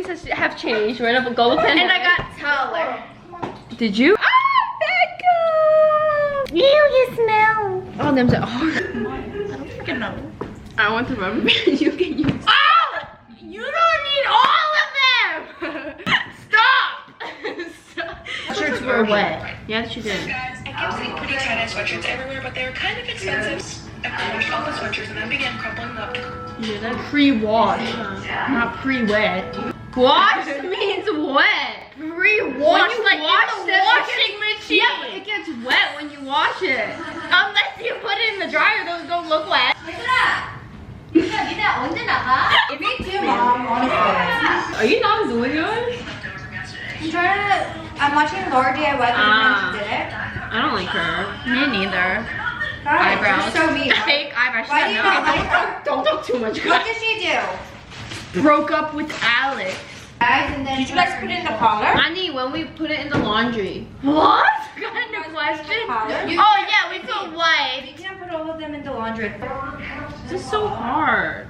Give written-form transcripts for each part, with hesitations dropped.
things have changed. We're in a global pandemic. And I got taller. Did you? Ah, Becca! Ew, you smell. Oh, them say, oh. I don't freaking know. I want the rubber band. You can use. Oh! You don't need all of them! Stop! Stop. Shirts were wet. Yes, you did. Guys, I kept seeing pretty tie-dye sweatshirts everywhere, but they were kind of expensive. I washed all the sweatshirts and then began crumpling them up to You did that? Pre-wash, not pre-wet. Wash means wet. Pre-wash, When you like wash in the it, washing machine. Yeah, but it gets wet when you wash it. Unless you put it in the dryer, those don't look wet. 니네 언제 나가? Me too, Mom, honestly. Are you not doing yours? I'm watching Laura DIY because she did it. I don't like her. Me neither. Guys, Eyebrows. you're so mean. Fake eyebrows. Why do you not like her? Don't talk too much. What did she do? Broke up with Alex. Guys, and then Did you guys put it in the parlor? Annie, when we put it in the laundry. What? Kind of question? Oh yeah, we put white. You can't put all of them in the laundry. This is so hard.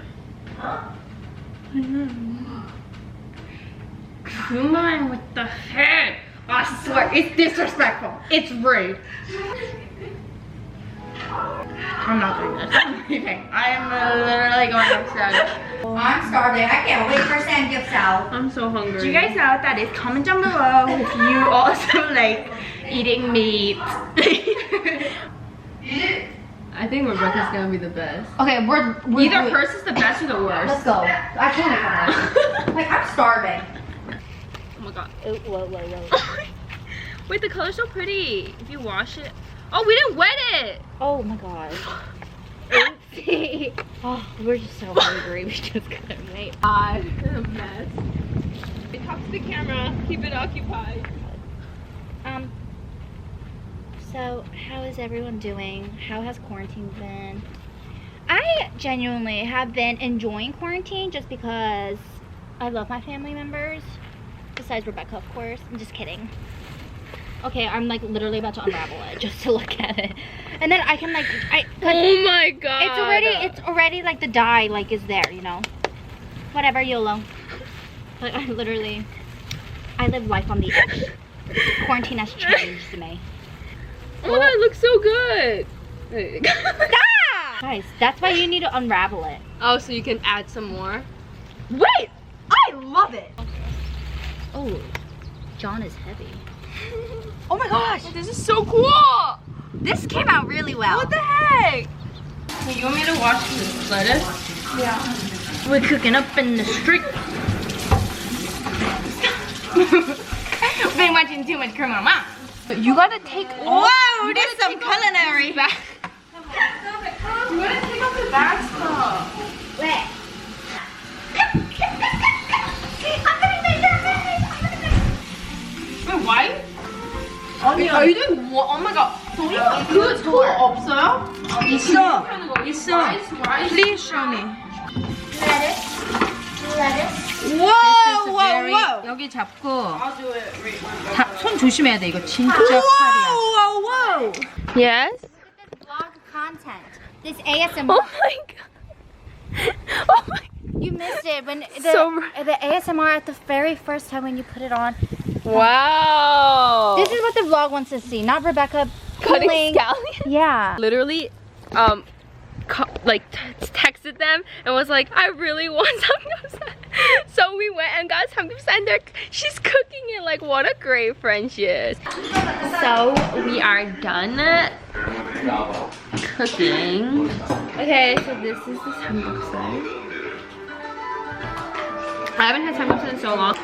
Come on with the head. I swear, it's disrespectful. It's rude. I'm not doing this. I'm leaving. I am literally going upstairs. I'm starving. I can't wait for Samgyeopsal. I'm so hungry. Do you guys know what that is? Comment down below if you also like eating meat. I think Rebecca's gonna be the best. Okay, we're Either hers is the best or the Let's worst. go. I can't. Like, I'm starving. Oh my god. Oh, whoa. Wait, the color's so pretty. If you wash it. Oh, we didn't wet it. Oh my god. Oopsie. Oh, we're just so hungry. We just couldn't wait. God, this is a mess. Talk to the camera. Keep it occupied. So how is everyone doing? How has quarantine been? I genuinely have been enjoying quarantine just because I love my family members. Besides Rebecca, of course. I'm just kidding. Okay, I'm like literally about to unravel it just to look at it. And then I can like, Oh my god. it's already like the dye like is there, you know? Whatever, YOLO. But I live life on the edge. Quarantine has changed me. Oh my god, it looks so good. Guys, that's why you need to unravel it. Oh, so you can add some more? Wait, I love it. Oh, John is heavy. Oh my gosh, This is so cool. this came out really well. What the heck? Hey, you want me to wash this lettuce? We're cooking up in the street. Been watching too much Criminal Minds. You gotta take off. Whoa, this is some culinary back. You gotta take off the bad stuff. Wait. Wait, why? Are you doing what? Oh my god. 그 토 없어요? 있어. 하는 거. 있어. Rice. Please show me. Lettuce. Whoa, very- 여기 잡고 I'll do it right now. 손 조심해야 돼. 이거 진짜 칼이야. Whoa. Yes? This vlog content. This ASMR. Oh my god. Oh my. You missed it when So- the ASMR at the very first time when you put it on. Wow. This is what the vlog wants to see, not Rebecca cutting pulling. scallions. Yeah. Literally, texted them and was like, I really want samgyeopsal. So we went and got samgyeopsal and she's cooking it. Like, what a great friend she is. So we are done cooking. Okay, so this is the samgyeopsal. I haven't had samgyeopsal in so long.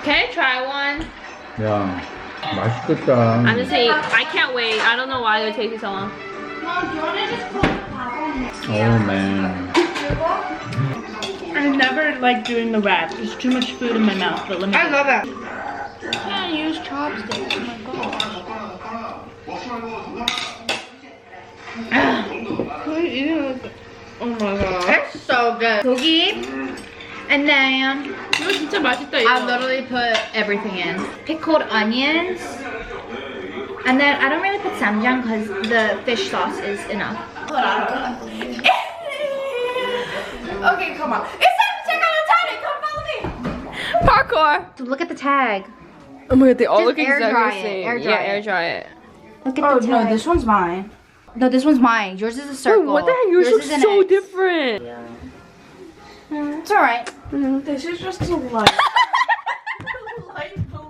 Can I try one? 야, 맛있겠다. I'm just saying, I can't wait. I don't know why they're taking so long. Oh man. I never like doing the wrap. There's too much food in my mouth. But let me. I love it. I can't use chopsticks. Oh my gosh. Oh my god. It's so good. Cookie. And then 이거 진짜 맛있다, I 이거. literally put everything in. Pickled onions. And then I don't really put samjang because the fish sauce is enough. Okay, come on. It's time to check out the Titanic. Come follow me. Hardcore. So look at the tag. Oh my god, they all Just look air exactly dry the it, same. air dry Yeah, it. air dry it. Look at Oh the no, tag. this one's mine. No, this one's mine. Yours is a circle. Wait, what the heck? Yours is looks an so X. different. It's alright. This is just a light. Light blue.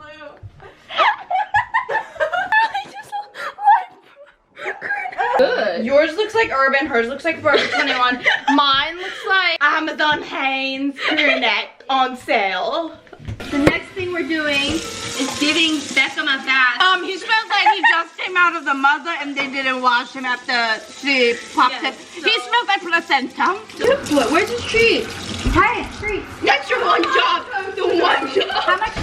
Good. Yours looks like Urban, hers looks like Forever 21. Mine looks like Amazon Hanes crew neck on sale. The next thing we're doing is giving Beckham a bath. He smells like he just came out of the mother and they didn't wash him after she popped Yeah, it. He smells like placenta. What? Where's his treat? Hi, treats. That's your one job. The one job. How much?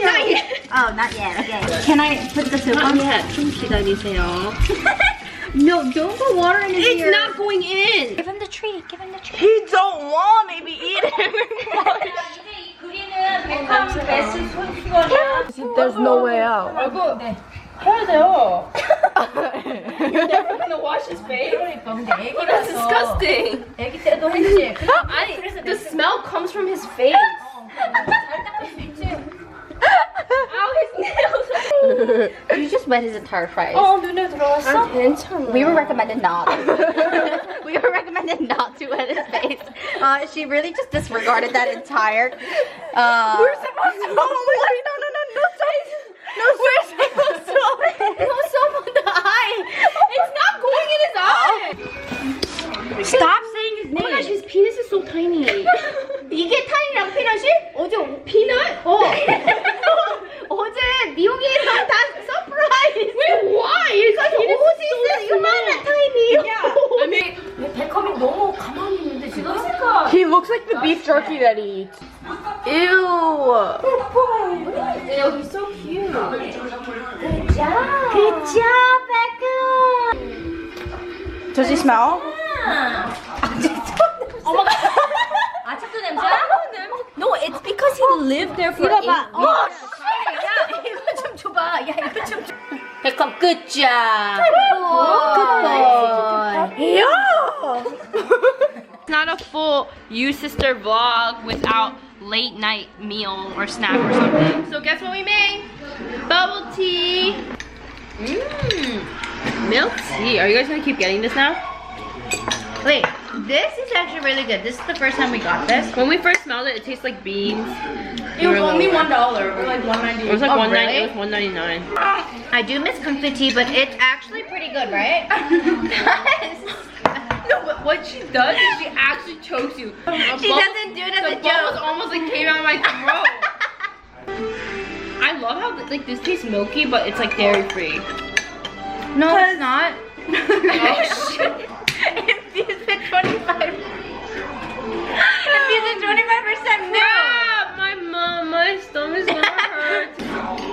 Not yet. Oh, not yet. Okay. Can I put the soup on? yet. 좀 기다리세요. No, don't put water in his It's ear. not going in. Give him the treat. Give him the treat. He don't want to be eating anymore. There's no way out. 해야 돼요. You're never gonna wash his face? That's disgusting. The smell comes from his face. Ow, his nails. You just wet his entire face. 눈에 들어왔어? 괜찮아. We were recommended not. We were recommended not to wet his face. She really just disregarded that entire. We're supposed to. No, we're supposed to. No, soap on the eye. It's not going in his eye. Stop saying his Oh my gosh, name. his penis is so tiny. 이게 타이랑 피넛이? 어제 Peanut? 어제 미용이랑 다 서프라이즈. Wait, why? His penis 옷이 있어 이만한 타이니. I mean, He looks like the beef jerky that he eats. Ew. he's so cute. Good job, Becca. Does he smell? 아직도 냄새야? No, it's because he lived there for 8 weeks. 야, 이거 좀 줘봐. 야, 이거 좀 줘. Beckham, good job. Good boy. It's not a full You Sister vlog without late night meal or snack or something. So guess what we made? Bubble tea. Milk tea. Are you guys gonna keep getting this now? Wait, this is actually really good. This is the first time we got this. When we first smelled it, it tastes like beans. It was only $1 or like $1.98. It was like Oh, $1.99. really? It was $1.99. I do miss kung fu tea, but it's actually pretty good, right? No, but what she does is she actually chokes you. She doesn't do it as The a bubbles joke. almost like came out of my throat. I love how like this tastes milky, but it's like dairy free. No, it's not. Oh shit. Infused with 25. Infused with 25% milk. Crap, my stomach's gonna hurt.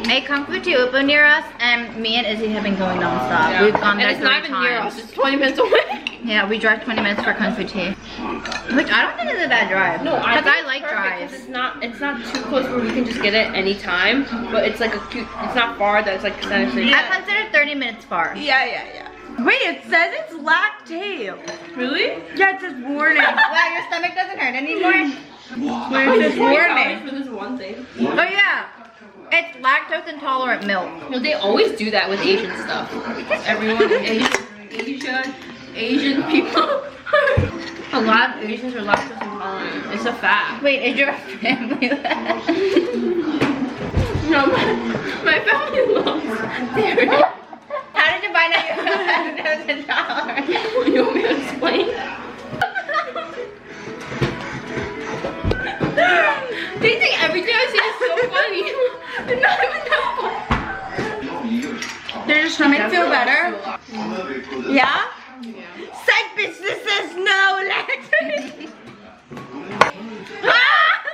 A kung fu tea open near us, and me and Izzy have been going nonstop. We've gone there and it's not 3 even near times. us. It's 20 minutes away. Yeah, we drive 20 minutes for kung fu tea, which I don't think is a bad drive. No, I because think I like it's perfect, 'cause drives. it's not too close where we can just get it anytime, but it's like a cute. It's not far that it's like essentially. I consider 30 minutes far. Yeah. Wait, it says it's lactate. Really? Yeah, it says warning. Wow, your stomach doesn't hurt anymore? Wait, it says warning. For this one thing. Oh yeah, it's lactose intolerant milk. No, they always do that with Asian stuff. Everyone, Asian people. A lot of Asians are lactose intolerant. It's a fact. Wait, is your family that? No, my family loves dairy. How did you find out you're lactose intolerant? You want me to explain? They think everything I say is so funny. It's not even that funny. Does your stomach feel better? Yeah? Psych bitch, this says no lactate.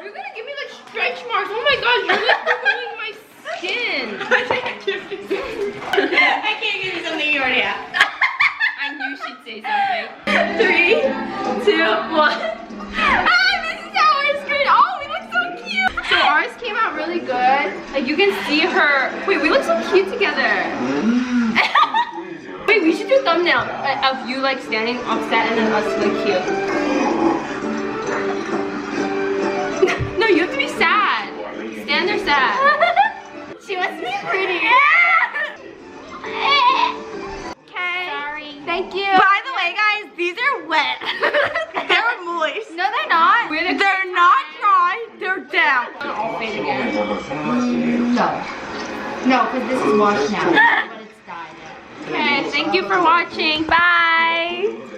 You're gonna give me like stretch marks. Oh my gosh, you're like ruining my skin. I can't give you something you already have. I knew she'd say something. 3, 2, 1. This is how our screen. Oh, we look so cute. So ours came out really good. Like you can see her. Wait, we look so cute together. Wait, we should do a thumbnail of you like standing upset and then us like cute. No, you have to be sad. friends are sad. She wants to be pretty. Okay. Sorry. Thank you. By the way, guys, these are wet. They're moist. No, they're not. They're not dry. They're damp. No, because this is washed now. But it's dyed. Okay, thank you for watching. Bye.